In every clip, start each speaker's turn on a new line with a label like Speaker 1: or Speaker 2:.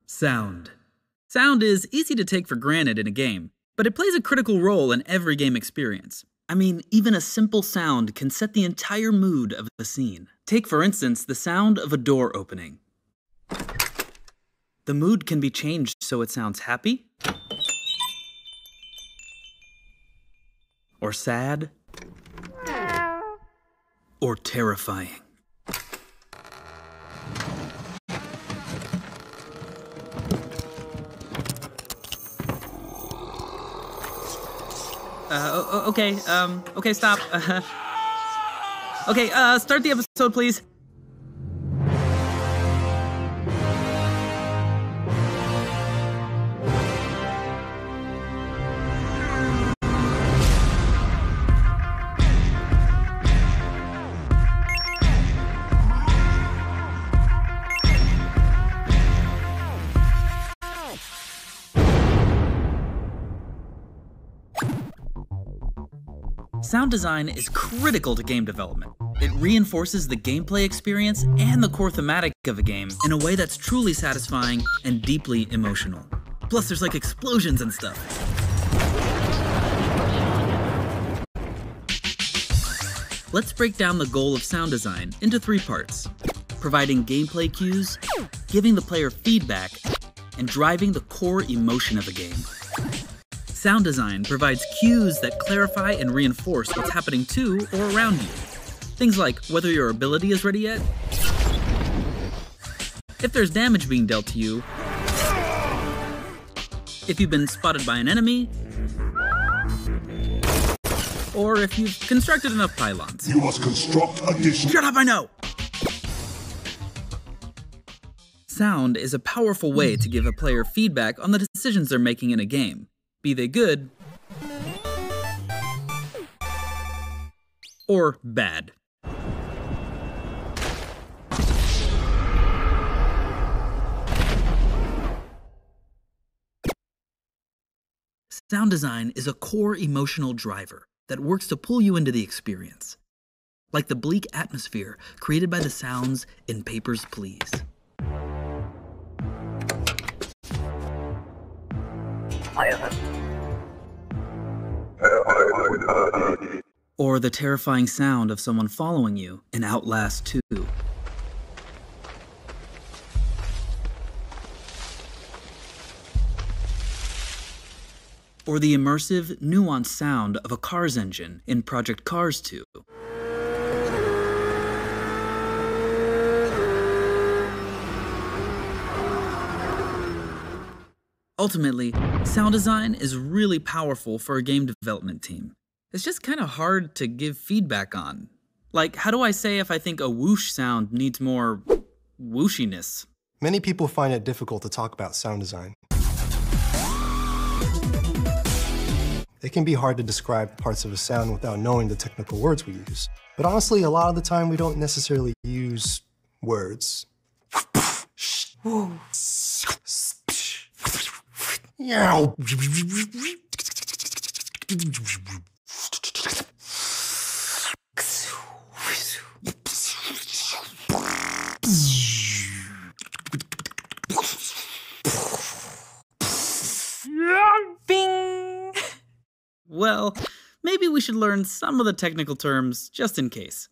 Speaker 1: Sound. Sound is easy to take for granted in a game, but it plays a critical role in every game experience. I mean, even a simple sound can set the entire mood of a scene. Take, for instance, the sound of a door opening. The mood can be changed so it sounds happy, or sad, or terrifying. Okay, stop. Start the episode, please. Sound design is critical to game development. It reinforces the gameplay experience and the core thematic of a game in a way that's truly satisfying and deeply emotional. Plus, there's like explosions and stuff. Let's break down the goal of sound design into 3 parts: providing gameplay cues, giving the player feedback, and driving the core emotion of a game. Sound design provides cues that clarify and reinforce what's happening to or around you. Things like whether your ability is ready yet, if there's damage being dealt to you, if you've been spotted by an enemy, or if you've constructed enough pylons.
Speaker 2: You must construct additional.
Speaker 1: Shut up, I know! Sound is a powerful way to give a player feedback on the decisions they're making in a game, be they good or bad. Sound design is a core emotional driver that works to pull you into the experience, like the bleak atmosphere created by the sounds in Papers, Please. Or the terrifying sound of someone following you in Outlast 2. Or the immersive, nuanced sound of a car's engine in Project Cars 2. Ultimately, sound design is really powerful for a game development team. It's just kind of hard to give feedback on. Like, how do I say if I think a whoosh sound needs more whooshiness?
Speaker 3: Many people find it difficult to talk about sound design. It can be hard to describe parts of a sound without knowing the technical words we use. But honestly, a lot of the time we don't necessarily use words.
Speaker 1: Bing! Well, maybe we should learn some of the technical terms just in case.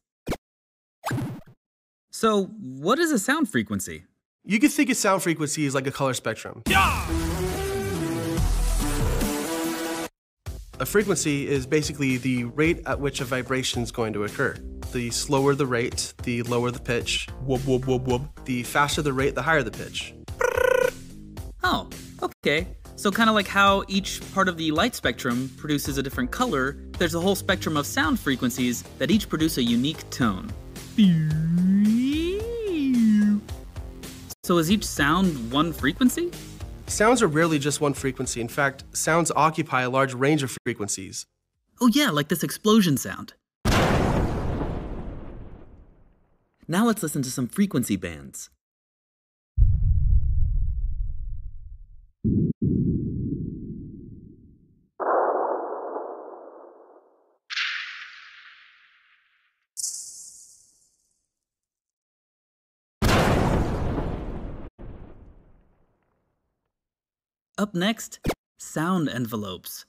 Speaker 1: So, what is a sound frequency?
Speaker 4: You can think of sound frequency as like a color spectrum. Yeah! A frequency is basically the rate at which a vibration is going to occur. The slower the rate, the lower the pitch. Whoop, whoop, whoop, whoop. The faster the rate, the higher the pitch.
Speaker 1: Oh, okay. So kind of like how each part of the light spectrum produces a different color, there's a whole spectrum of sound frequencies that each produce a unique tone. So is each sound one frequency?
Speaker 4: Sounds are rarely just one frequency. In fact, sounds occupy a large range of frequencies.
Speaker 1: Oh yeah, like this explosion sound. Now let's listen to some frequency bands. Up next, sound envelopes.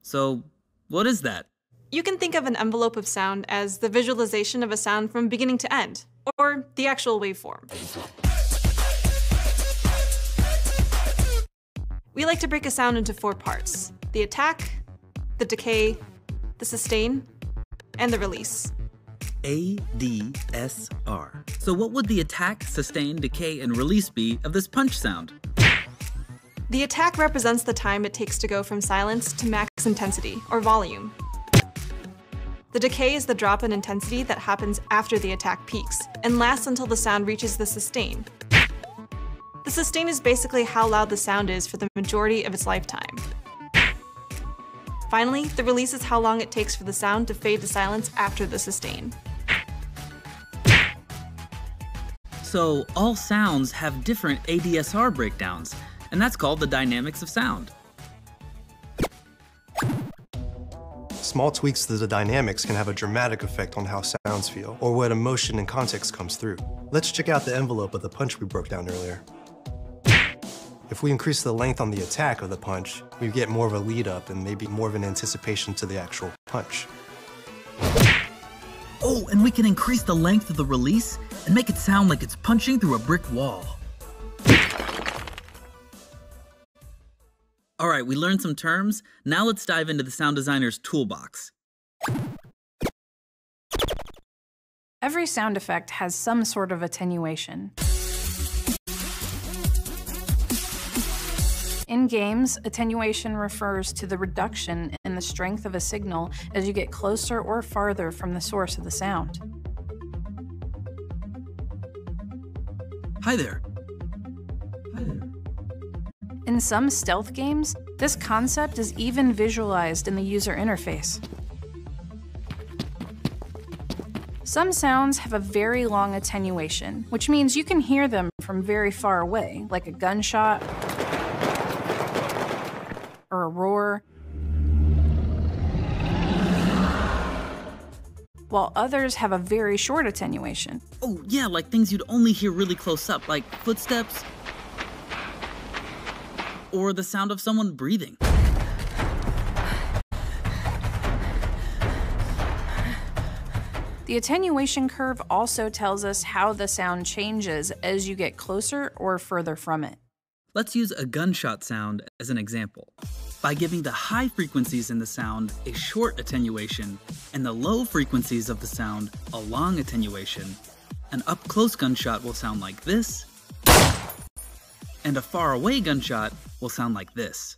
Speaker 1: So, what is that?
Speaker 2: You can think of an envelope of sound as the visualization of a sound from beginning to end, or the actual waveform. We like to break a sound into 4 parts: the attack, the decay, the sustain, and the release.
Speaker 1: ADSR. So what would the attack, sustain, decay, and release be of this punch sound?
Speaker 2: The attack represents the time it takes to go from silence to max intensity, or volume. The decay is the drop in intensity that happens after the attack peaks, and lasts until the sound reaches the sustain. The sustain is basically how loud the sound is for the majority of its lifetime. Finally, the release is how long it takes for the sound to fade to silence after the sustain.
Speaker 1: So all sounds have different ADSR breakdowns, and that's called the dynamics of sound.
Speaker 3: Small tweaks to the dynamics can have a dramatic effect on how sounds feel, or what emotion and context comes through. Let's check out the envelope of the punch we broke down earlier. If we increase the length on the attack of the punch, we get more of a lead up and maybe more of an anticipation to the actual punch.
Speaker 1: Oh, and we can increase the length of the release and make it sound like it's punching through a brick wall. All right, we learned some terms. Now let's dive into the sound designer's toolbox.
Speaker 5: Every sound effect has some sort of attenuation. In games, attenuation refers to the reduction in the strength of a signal as you get closer or farther from the source of the sound.
Speaker 1: Hi there.
Speaker 5: In some stealth games, this concept is even visualized in the user interface. Some sounds have a very long attenuation, which means you can hear them from very far away, like a gunshot or a roar, while others have a very short attenuation.
Speaker 1: Oh yeah, like things you'd only hear really close up, like footsteps, or the sound of someone breathing.
Speaker 5: The attenuation curve also tells us how the sound changes as you get closer or further from it.
Speaker 1: Let's use a gunshot sound as an example. By giving the high frequencies in the sound a short attenuation and the low frequencies of the sound a long attenuation, an up-close gunshot will sound like this, and a far-away gunshot will sound like this.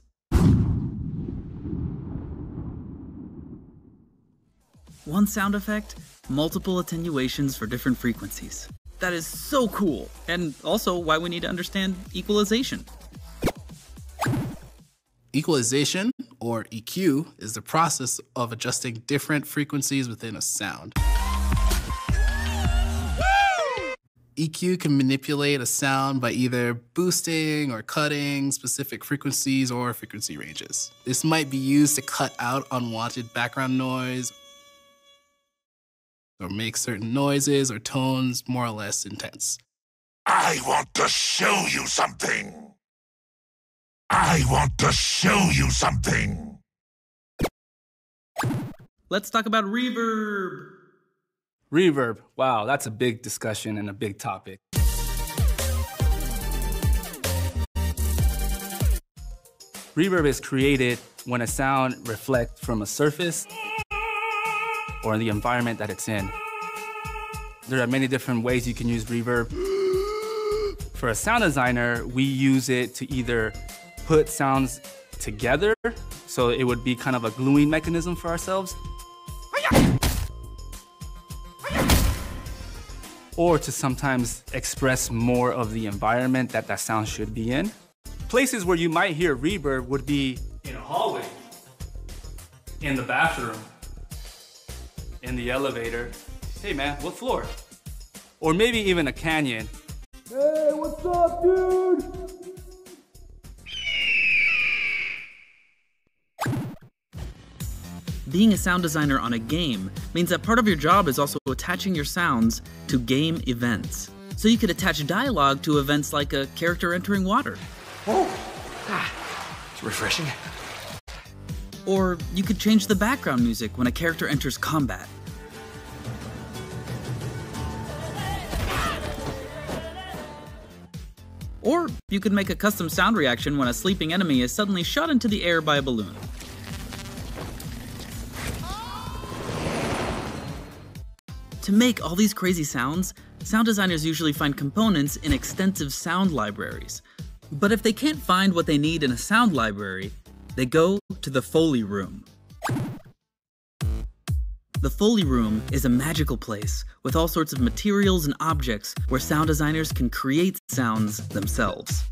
Speaker 1: One sound effect, multiple attenuations for different frequencies. That is so cool, and also why we need to understand equalization.
Speaker 6: Equalization, or EQ, is the process of adjusting different frequencies within a sound. EQ can manipulate a sound by either boosting or cutting specific frequencies or frequency ranges. This might be used to cut out unwanted background noise or make certain noises or tones more or less intense.
Speaker 7: I want to show you something. I want to show you something.
Speaker 1: Let's talk about reverb.
Speaker 8: Reverb, wow, that's a big discussion and a big topic. Reverb is created when a sound reflects from a surface or the environment that it's in. There are many different ways you can use reverb. For a sound designer, we use it to either put sounds together, so it would be kind of a gluing mechanism for ourselves, or to sometimes express more of the environment that that sound should be in. Places where you might hear reverb would be in a hallway, in the bathroom, in the elevator. Hey man, what floor? Or maybe even a canyon. Hey, what's up, dude?
Speaker 1: Being a sound designer on a game means that part of your job is also attaching your sounds to game events. So you could attach dialogue to events like a character entering water.
Speaker 9: Oh, Refreshing.
Speaker 1: Or you could change the background music when a character enters combat. Or you could make a custom sound reaction when a sleeping enemy is suddenly shot into the air by a balloon. To make all these crazy sounds, sound designers usually find components in extensive sound libraries. But if they can't find what they need in a sound library, they go to the Foley Room. The Foley Room is a magical place with all sorts of materials and objects where sound designers can create sounds themselves.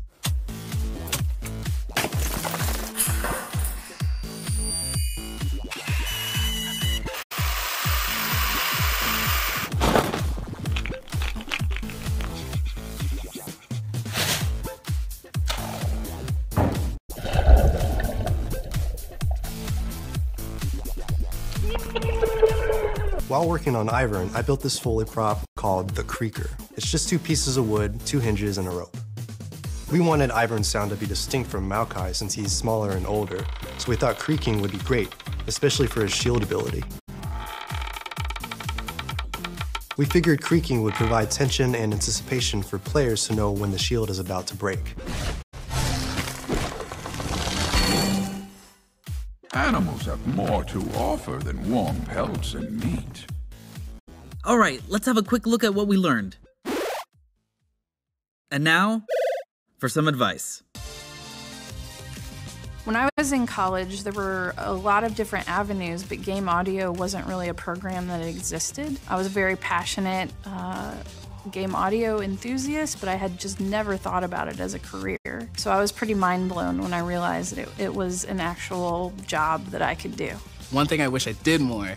Speaker 3: While working on Ivern, I built this Foley prop called the Creaker. It's just 2 pieces of wood, 2 hinges, and a rope. We wanted Ivern's sound to be distinct from Maokai since he's smaller and older, so we thought creaking would be great, especially for his shield ability. We figured creaking would provide tension and anticipation for players to know when the shield is about to break.
Speaker 7: Animals have more to offer than warm pelts and meat.
Speaker 1: Alright, let's have a quick look at what we learned. And now, for some advice.
Speaker 5: When I was in college, there were a lot of different avenues, but game audio wasn't really a program that existed. I was a very passionate game audio enthusiast, but I had just never thought about it as a career. So I was pretty mind blown when I realized that it was an actual job that I could do.
Speaker 6: One thing I wish I did more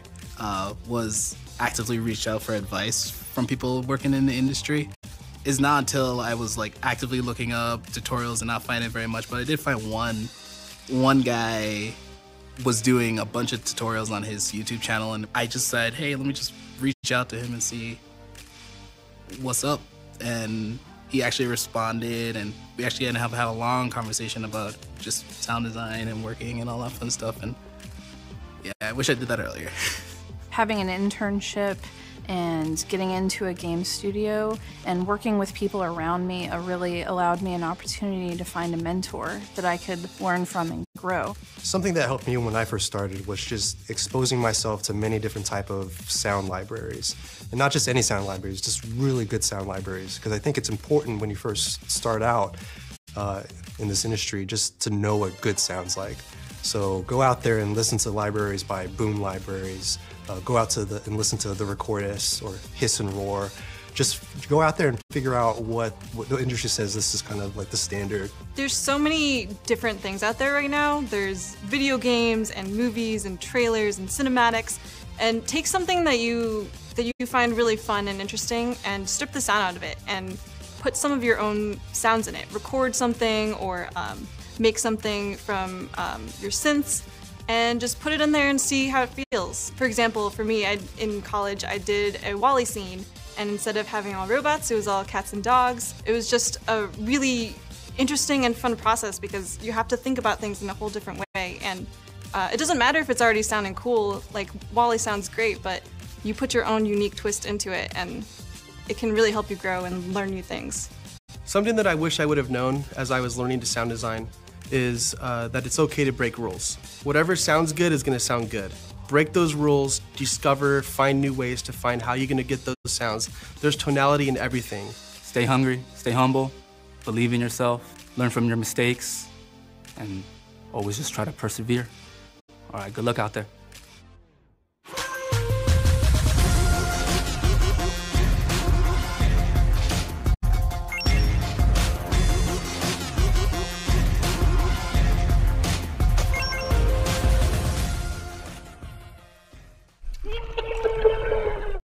Speaker 6: was actively reach out for advice from people working in the industry. It's not until I was like actively looking up tutorials and not finding it very much, but I did find one guy was doing a bunch of tutorials on his YouTube channel, and I just said, hey, let me just reach out to him and see what's up. And he actually responded, and we actually had to have a long conversation about just sound design and working and all that fun stuff. And yeah, I wish I did that earlier.
Speaker 5: Having an internship and getting into a game studio and working with people around me really allowed me an opportunity to find a mentor that I could learn from and grow.
Speaker 3: Something that helped me when I first started was just exposing myself to many different type of sound libraries. And not just any sound libraries, just really good sound libraries. Because I think it's important when you first start out in this industry just to know what good sounds like. So go out there and listen to libraries by Boom Libraries. Go out to and listen to the Recordists or Hiss and Roar. Just go out there and figure out what the industry says this is kind of like the standard.
Speaker 2: There's so many different things out there right now. There's video games and movies and trailers and cinematics. And take something that you find really fun and interesting and strip the sound out of it and put some of your own sounds in it. Record something or make something from your synths and just put it in there and see how it feels. For example, for me, in college, I did a WALL-E scene, and instead of having all robots, it was all cats and dogs. It was just a really interesting and fun process because you have to think about things in a whole different way. And it doesn't matter if it's already sounding cool, like WALL-E sounds great, but you put your own unique twist into it and it can really help you grow and learn new things.
Speaker 4: Something that I wish I would have known as I was learning to sound design is that it's okay to break rules. Whatever sounds good is going to sound good. Break those rules, discover, find new ways to find how you're going to get those sounds. There's tonality in everything.
Speaker 8: Stay hungry, stay humble, believe in yourself, learn from your mistakes, and always just try to persevere. All right, good luck out there.